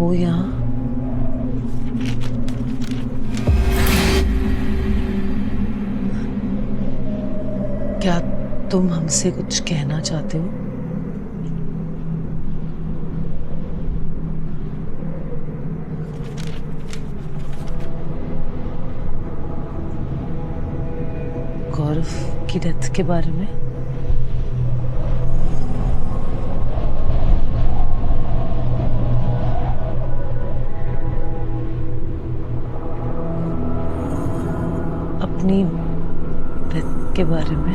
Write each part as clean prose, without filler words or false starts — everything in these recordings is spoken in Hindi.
हो यहाँ? क्या तुम हमसे कुछ कहना चाहते हो? गौरव की डेथ के बारे में? अपनी डेथ के बारे में?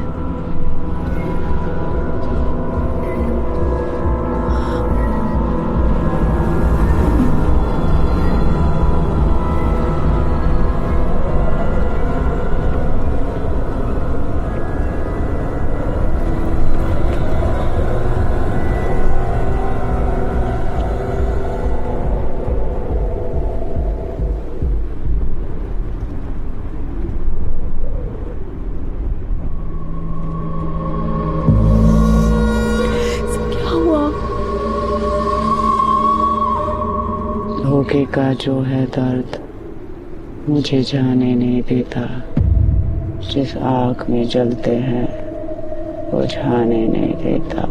धोखे का जो है दर्द मुझे जाने नहीं देता, जिस आग में जलते हैं वो जाने नहीं देता।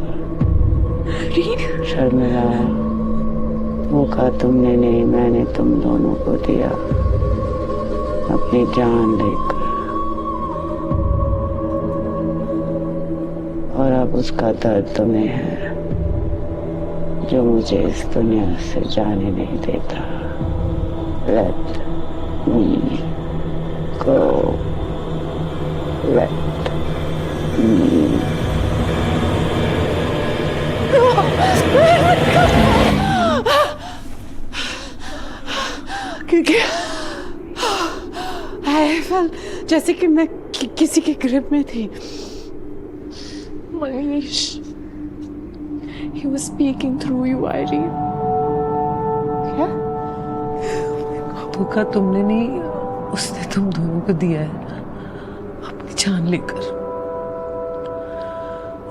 शर्मिला, मौका तुमने नहीं, मैंने तुम दोनों को दिया अपनी जान लेकर, और अब उसका दर्द तुम्हें है जो मुझे इस दुनिया से जाने नहीं देता। Let me go. Let me क्योंकि I felt जैसे कि मैं किसी के ग्रिप में थी। Manish, he was speaking through you, Irene. क्या? धोखा तुमने नहीं, उसने तुम दोनों को दिया है अपनी जान लेकर।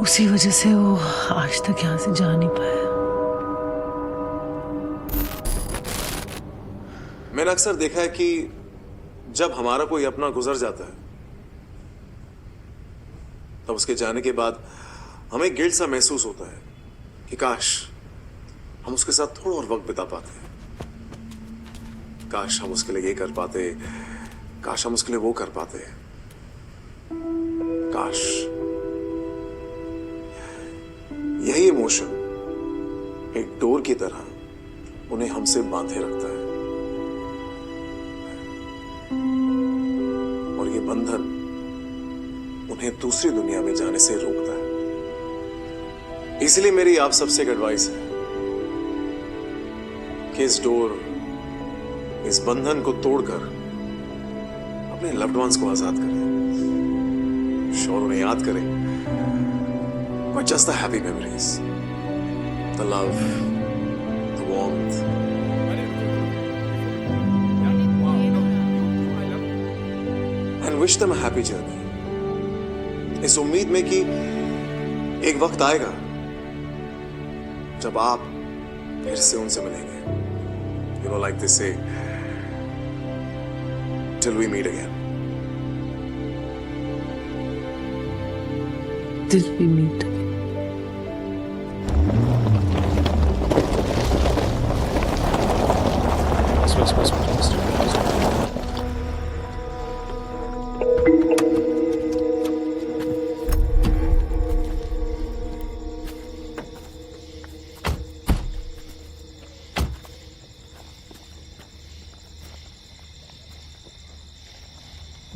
उसी वजह से वो आज तक यहाँ से जा नहीं पाया। मैंने अक्सर देखा है कि जब हमारा कोई अपना गुजर जाता है तब उसके जाने के बाद हमें गिल्ट सा महसूस होता है कि काश हम उसके साथ थोड़ा और वक्त बिता पाते, काश हम उसके लिए ये कर पाते, काश हम उसके लिए वो कर पाते, काश। यही इमोशन एक डोर की तरह उन्हें हमसे बांधे रखता है, और ये बंधन उन्हें दूसरी दुनिया में जाने से रोकता है। इसलिए मेरी आप सबसे एक एडवाइस है कि इस डोर, इस बंधन को तोड़कर अपने लव्ड वंस को आजाद करें, श्योर उन्हें याद करें, but just the happy memories, the love, the warmth, and wish them a happy journey, इस उम्मीद में कि एक वक्त आएगा जब आप फिर से उनसे मिलेंगे। You know, like they say, till we meet again. Till we meet again.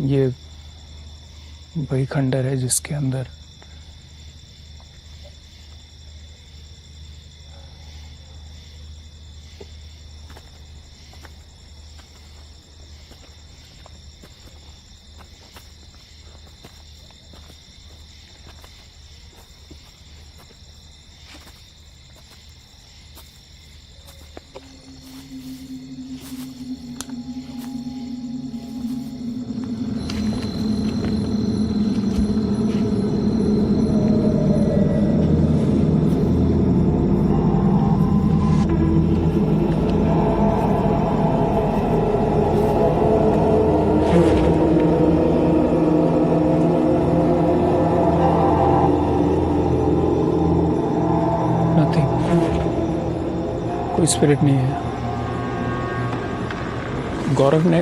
ये वही खंडर है जिसके अंदर स्पिरिट नहीं है। गौरव ने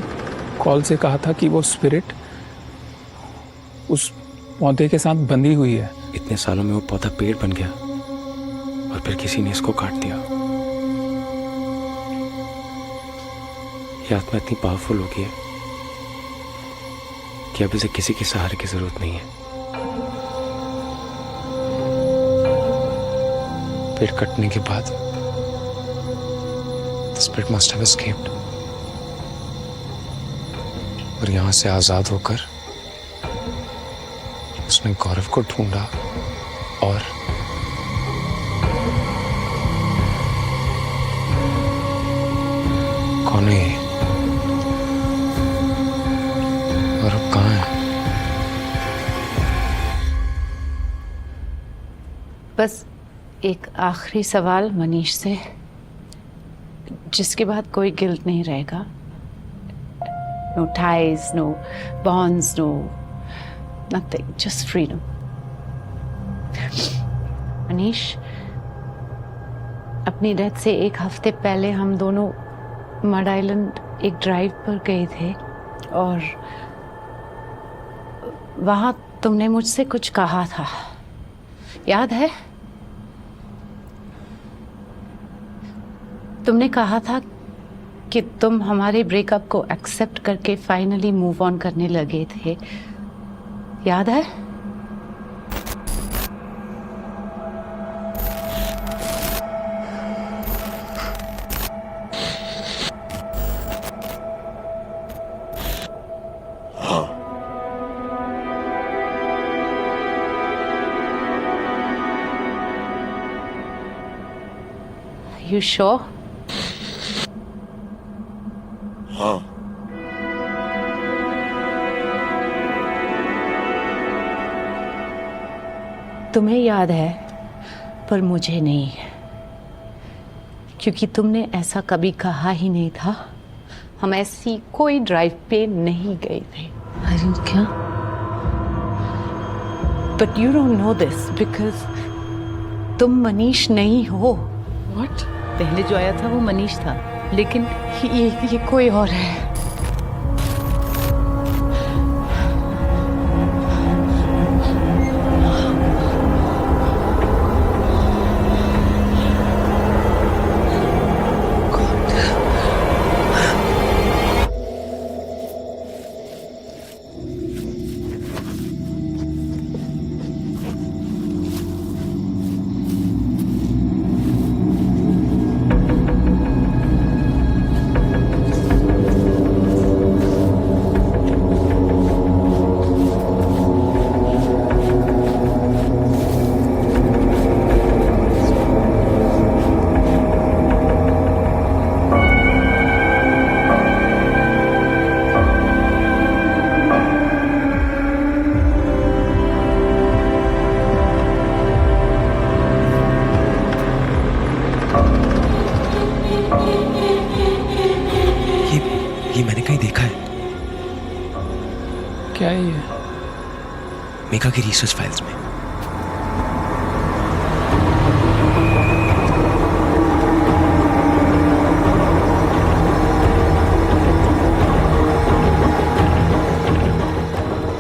कॉल से कहा था कि वो स्पिरिट उस पौधे के साथ बंधी हुई है। इतने सालों में वो पौधा पेड़ बन गया और फिर किसी ने इसको काट दिया। ये आत्मा इतनी पावरफुल हो गई है कि अब इसे किसी के सहारे की जरूरत नहीं है। पेड़ कटने के बाद the spirit must have escaped और यहां से आजाद होकर उसने गौरव को ढूंढा और कौन है ये? और अब कहाँ है? बस एक आखिरी सवाल मनीष से, जिसके बाद कोई गिल्ट नहीं रहेगा। No ties, no bonds, no nothing, just freedom. Manish, अपनी डेथ से एक हफ्ते पहले हम दोनों मड आइलैंड एक ड्राइव पर गए थे और वहां तुमने मुझसे कुछ कहा था, याद है? तुमने कहा था कि तुम हमारे ब्रेकअप को एक्सेप्ट करके फाइनली मूव ऑन करने लगे थे, याद है? You sure? हाँ। तुम्हें याद है पर मुझे नहीं, क्योंकि तुमने ऐसा कभी कहा ही नहीं था। हम ऐसी कोई ड्राइव पे नहीं गए थे। अरे क्या? But you don't know this because तुम मनीष नहीं हो। What? पहले जो आया था वो मनीष था, लेकिन ये कोई और है। ये मैंने कहीं देखा है। क्या है ये? मेघा की रिसर्च फाइल्स में।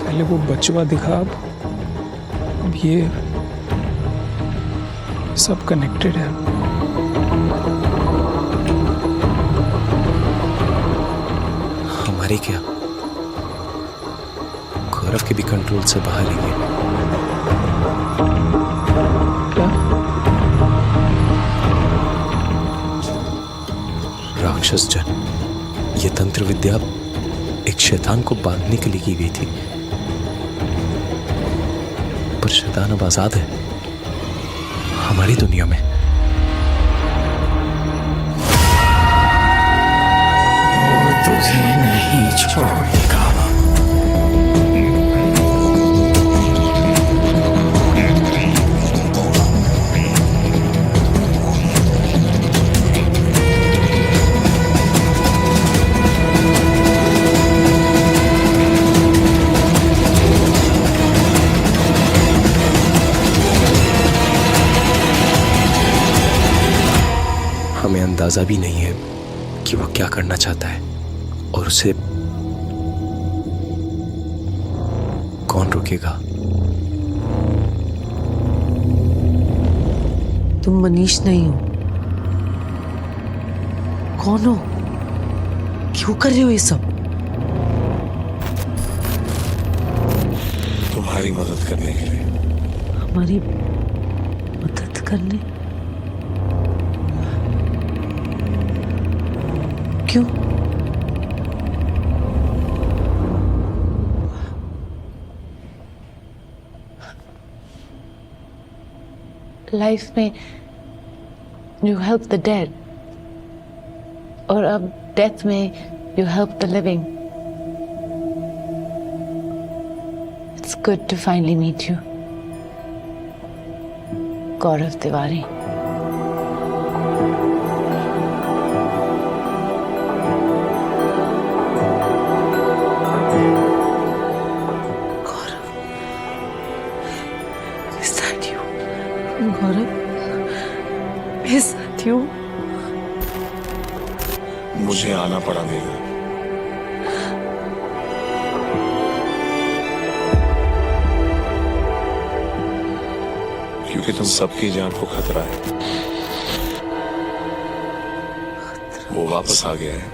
पहले वो बचवा दिखा, अब ये सब कनेक्टेड है। हमारे क्या, गौरव के भी कंट्रोल से बाहर है ये। क्या? राक्षस जन, ये तंत्र विद्या एक शैतान को बांधने के लिए की गई थी, पर शैतान अब आजाद है हमारी दुनिया में। वो तुझे नहीं छोड़ेगा। हमें अंदाजा अंदाजा भी नहीं है कि वो क्या करना चाहता है और उसे कौन रोकेगा। तुम मनीष नहीं हो। कौन हो? क्यों कर रहे हो ये सब? तुम्हारी मदद करने के लिए। हमारी मदद करने? क्यों? लाइफ में यू हेल्प द डेड और अब डेथ में you help the living. It's good to finally meet you, Gaurav Tiwari. Is that you? Gaurav, is that you? मुझे आना पड़ा मेघा। क्योंकि तुम सबकी जान को खतरा है। वो वापस आ गया है।